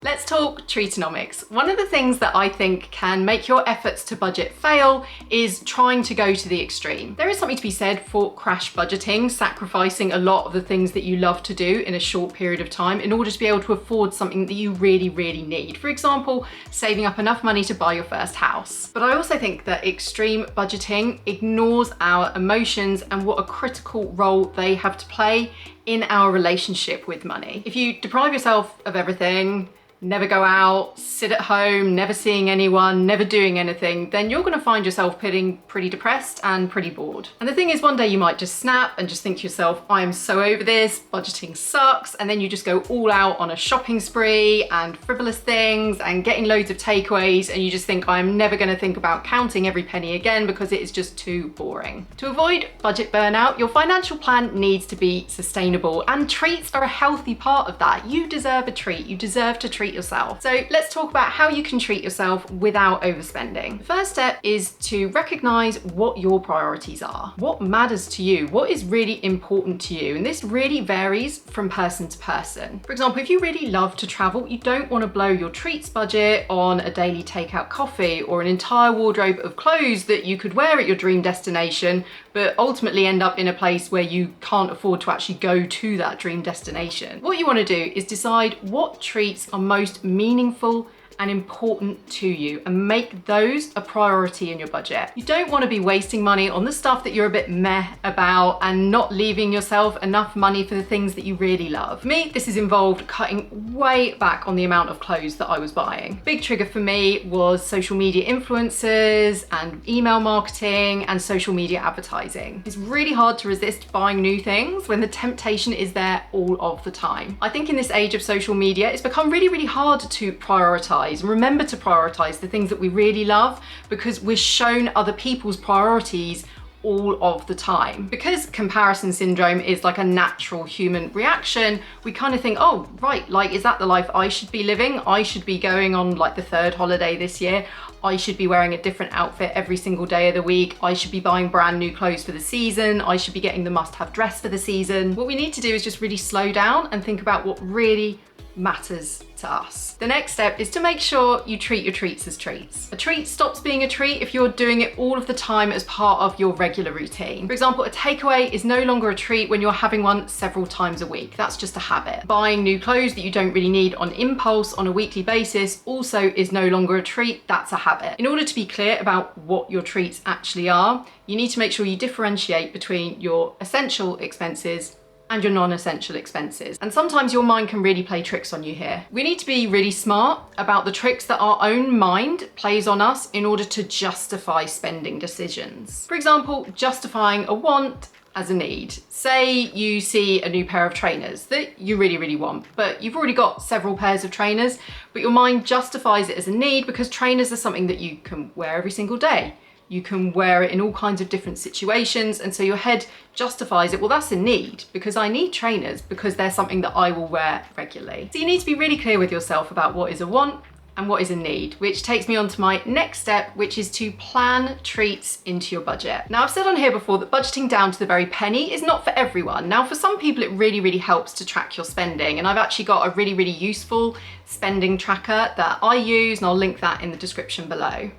Let's talk treatonomics. One of the things that I think can make your efforts to budget fail is trying to go to the extreme. There is something to be said for crash budgeting, sacrificing a lot of the things that you love to do in a short period of time in order to be able to afford something that you really, really need. For example, saving up enough money to buy your first house. But I also think that extreme budgeting ignores our emotions and what a critical role they have to play in our relationship with money. If you deprive yourself of everything, never go out, sit at home, never seeing anyone, never doing anything, then you're gonna find yourself feeling pretty depressed and pretty bored. And the thing is, one day you might just snap and just think to yourself, I am so over this, budgeting sucks, and then you just go all out on a shopping spree and frivolous things and getting loads of takeaways, and you just think, I'm never gonna think about counting every penny again because it is just too boring. To avoid budget burnout, your financial plan needs to be sustainable, and treats are a healthy part of that. You deserve a treat, you deserve to treat yourself. So let's talk about how you can treat yourself without overspending. The first step is to recognize what your priorities are. What matters to you? What is really important to you? And this really varies from person to person. For example, if you really love to travel, you don't want to blow your treats budget on a daily takeout coffee or an entire wardrobe of clothes that you could wear at your dream destination, but ultimately end up in a place where you can't afford to actually go to that dream destination. What you want to do is decide what treats are most meaningful and important to you and make those a priority in your budget. You don't want to be wasting money on the stuff that you're a bit meh about and not leaving yourself enough money for the things that you really love. For me, this has involved cutting way back on the amount of clothes that I was buying. Big trigger for me was social media influencers and email marketing and social media advertising. It's really hard to resist buying new things when the temptation is there all of the time. I think in this age of social media, it's become really, really hard to prioritize. Remember to prioritize the things that we really love, because we're shown other people's priorities all of the time. Because comparison syndrome is like a natural human reaction, we kind of think, oh, right, like, is that the life I should be living? I should be going on like the third holiday this year. I should be wearing a different outfit every single day of the week. I should be buying brand new clothes for the season. I should be getting the must-have dress for the season. What we need to do is just really slow down and think about what really matters to us. The next step is to make sure you treat your treats as treats. A treat stops being a treat if you're doing it all of the time as part of your regular routine. For example, a takeaway is no longer a treat when you're having one several times a week. That's just a habit. Buying new clothes that you don't really need on impulse on a weekly basis also is no longer a treat. That's a habit. In order to be clear about what your treats actually are, you need to make sure you differentiate between your essential expenses and your non-essential expenses. And sometimes your mind can really play tricks on you here. We need to be really smart about the tricks that our own mind plays on us in order to justify spending decisions. For example, justifying a want as a need. Say you see a new pair of trainers that you really, really want, but you've already got several pairs of trainers, but your mind justifies it as a need because trainers are something that you can wear every single day. You can wear it in all kinds of different situations, and so your head justifies it. Well, that's a need because I need trainers because they're something that I will wear regularly. So you need to be really clear with yourself about what is a want and what is a need, which takes me on to my next step, which is to plan treats into your budget. Now, I've said on here before that budgeting down to the very penny is not for everyone. Now, for some people, it really, really helps to track your spending, and I've actually got a really, really useful spending tracker that I use, and I'll link that in the description below.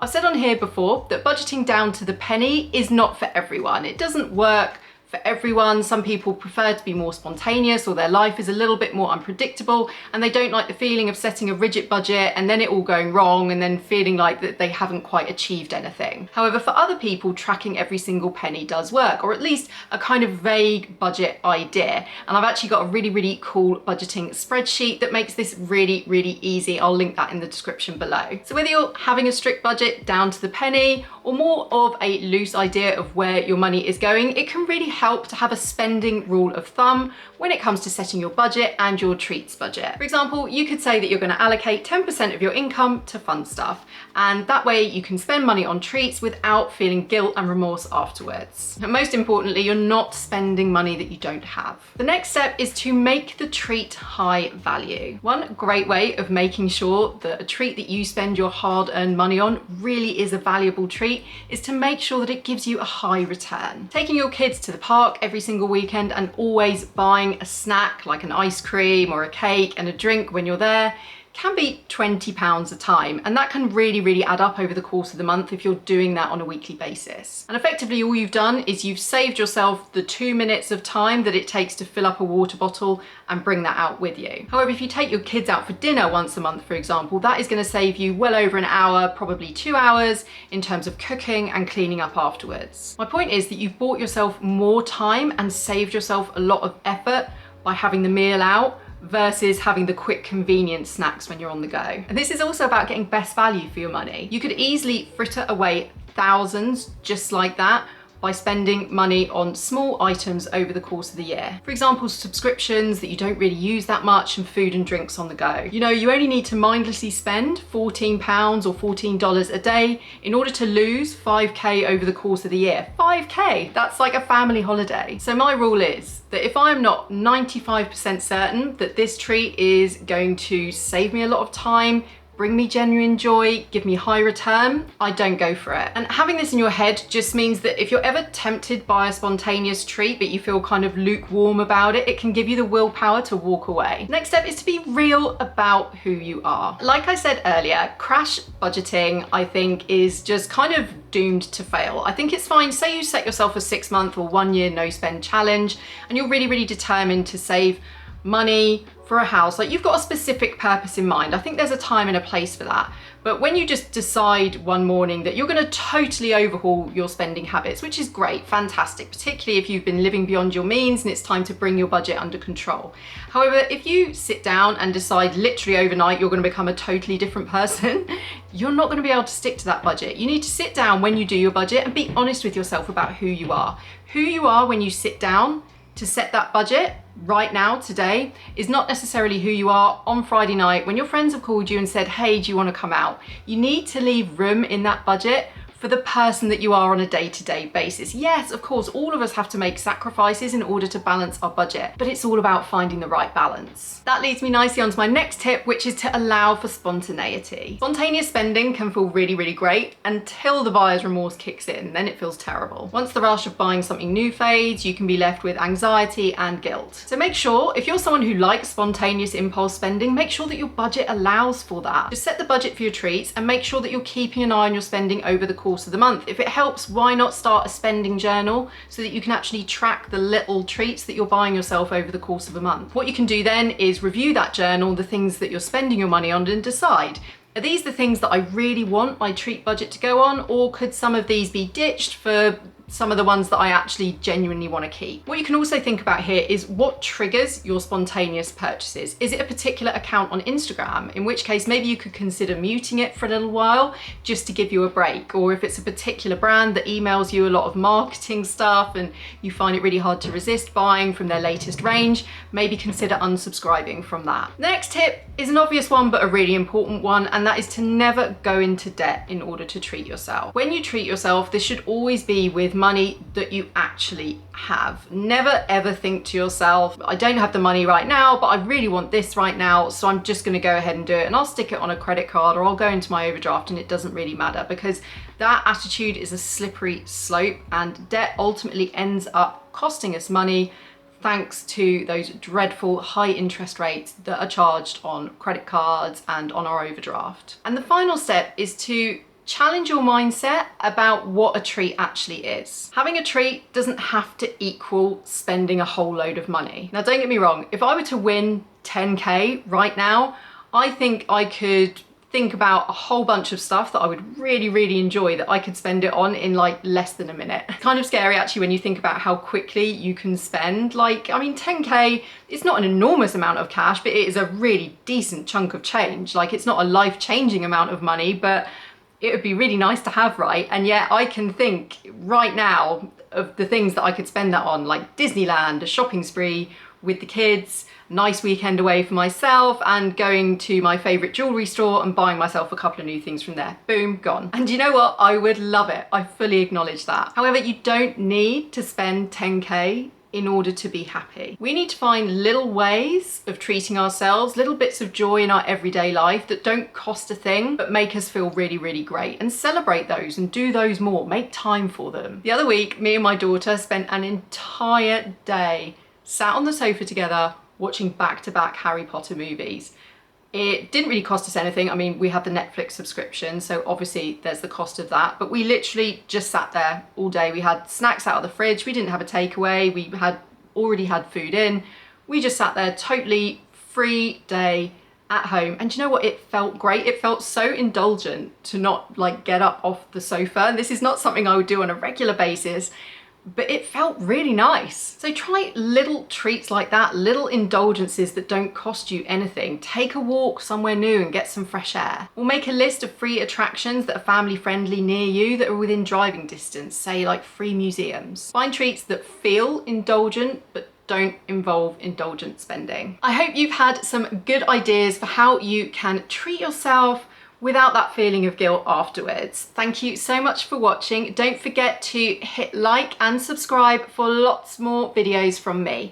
I've said on here before that budgeting down to the penny is not for everyone. It doesn't work for everyone. Some people prefer to be more spontaneous, or their life is a little bit more unpredictable and they don't like the feeling of setting a rigid budget and then it all going wrong and then feeling like that they haven't quite achieved anything. However, for other people, tracking every single penny does work, or at least a kind of vague budget idea. And I've actually got a really, really cool budgeting spreadsheet that makes this really, really easy. I'll link that in the description below. So whether you're having a strict budget down to the penny or more of a loose idea of where your money is going, it can really help to have a spending rule of thumb when it comes to setting your budget and your treats budget. For example, you could say that you're going to allocate 10% of your income to fun stuff, and that way you can spend money on treats without feeling guilt and remorse afterwards. And most importantly, you're not spending money that you don't have. The next step is to make the treat high value. One great way of making sure that a treat that you spend your hard-earned money on really is a valuable treat is to make sure that it gives you a high return. Taking your kids to the park park every single weekend and always buying a snack like an ice cream or a cake and a drink when you're there can be £20 a time, and that can really add up over the course of the month if you're doing that on a weekly basis. And effectively all you've done is you've saved yourself the 2 minutes of time that it takes to fill up a water bottle and bring that out with you. However, if you take your kids out for dinner once a month, for example, that is going to save you well over an hour, probably 2 hours in terms of cooking and cleaning up afterwards. My point is that you've bought yourself more time and saved yourself a lot of effort by having the meal out versus having the quick convenient snacks when you're on the go. And this is also about getting best value for your money. You could easily fritter away thousands just like that by spending money on small items over the course of the year. For example, subscriptions that you don't really use that much and food and drinks on the go. You know, you only need to mindlessly spend £14 or $14 a day in order to lose 5k over the course of the year. 5k, that's like a family holiday. So my rule is that if I'm not 95% certain that this treat is going to save me a lot of time, bring me genuine joy, give me high return, I don't go for it. And having this in your head just means that if you're ever tempted by a spontaneous treat but you feel kind of lukewarm about it, it can give you the willpower to walk away. Next step is to be real about who you are. Like I said earlier, crash budgeting, I think, is just kind of doomed to fail. I think it's fine, say you set yourself a 6-month or 1 year no spend challenge and you're really determined to save money for a house, like you've got a specific purpose in mind. I think there's a time and a place for that. But when you just decide one morning that you're going to totally overhaul your spending habits, which is great, fantastic, particularly if you've been living beyond your means and it's time to bring your budget under control. However, if you sit down and decide literally overnight you're going to become a totally different person, you're not going to be able to stick to that budget. You need to sit down when you do your budget and be honest with yourself about who you are. Who you are when you sit down to set that budget right now, today, is not necessarily who you are on Friday night when your friends have called you and said, hey, do you want to come out? You need to leave room in that budget for the person that you are on a day-to-day basis. Yes, of course, all of us have to make sacrifices in order to balance our budget, but it's all about finding the right balance. That leads me nicely onto my next tip, which is to allow for spontaneity. Spontaneous spending can feel really great until the buyer's remorse kicks in, then it feels terrible. Once the rush of buying something new fades, you can be left with anxiety and guilt. So make sure, if you're someone who likes spontaneous impulse spending, make sure that your budget allows for that. Just set the budget for your treats and make sure that you're keeping an eye on your spending over the course of the month. If it helps, why not start a spending journal so that you can actually track the little treats that you're buying yourself over the course of a month. What you can do then is review that journal, the things that you're spending your money on, and decide, are these the things that I really want my treat budget to go on, or could some of these be ditched for some of the ones that I actually genuinely want to keep? What you can also think about here is what triggers your spontaneous purchases. Is it a particular account on Instagram? In which case maybe you could consider muting it for a little while just to give you a break. Or if it's a particular brand that emails you a lot of marketing stuff and you find it really hard to resist buying from their latest range, maybe consider unsubscribing from that. The next tip is an obvious one but a really important one, and that is to never go into debt in order to treat yourself. When you treat yourself, this should always be with money that you actually have. Never ever think to yourself, I don't have the money right now, but I really want this right now, so I'm just going to go ahead and do it, and I'll stick it on a credit card, or I'll go into my overdraft and it doesn't really matter, because that attitude is a slippery slope, and debt ultimately ends up costing us money thanks to those dreadful high interest rates that are charged on credit cards and on our overdraft. And the final step is to challenge your mindset about what a treat actually is. Having a treat doesn't have to equal spending a whole load of money. Now, don't get me wrong, if I were to win 10k right now, I think I could think about a whole bunch of stuff that I would really enjoy that I could spend it on in like less than a minute. It's kind of scary actually when you think about how quickly you can spend. Like, I mean, 10k, it's not an enormous amount of cash, but it is a really decent chunk of change. Like, it's not a life-changing amount of money, but it would be really nice to have, right? And yet I can think right now of the things that I could spend that on, like Disneyland, a shopping spree with the kids, nice weekend away for myself, and going to my favorite jewelry store and buying myself a couple of new things from there. Boom, gone. And you know what? I would love it. I fully acknowledge that. However, you don't need to spend 10k in order to be happy. We need to find little ways of treating ourselves, little bits of joy in our everyday life that don't cost a thing, but make us feel really, really great, and celebrate those and do those more, make time for them. The other week, me and my daughter spent an entire day sat on the sofa together watching back-to-back Harry Potter movies. It didn't really cost us anything. I mean, we have the Netflix subscription, so obviously there's the cost of that, but we literally just sat there all day. We had snacks out of the fridge, we didn't have a takeaway, we had already had food in. We just sat there, totally free day at home. And do you know what? It felt great. It felt so indulgent to not like get up off the sofa. And this is not something I would do on a regular basis, but it felt really nice. So try little treats like that, little indulgences that don't cost you anything. Take a walk somewhere new and get some fresh air. We'll make a list of free attractions that are family friendly near you that are within driving distance, say like free museums. Find treats that feel indulgent but don't involve indulgent spending. I hope you've had some good ideas for how you can treat yourself without that feeling of guilt afterwards. Thank you so much for watching. Don't forget to hit like and subscribe for lots more videos from me.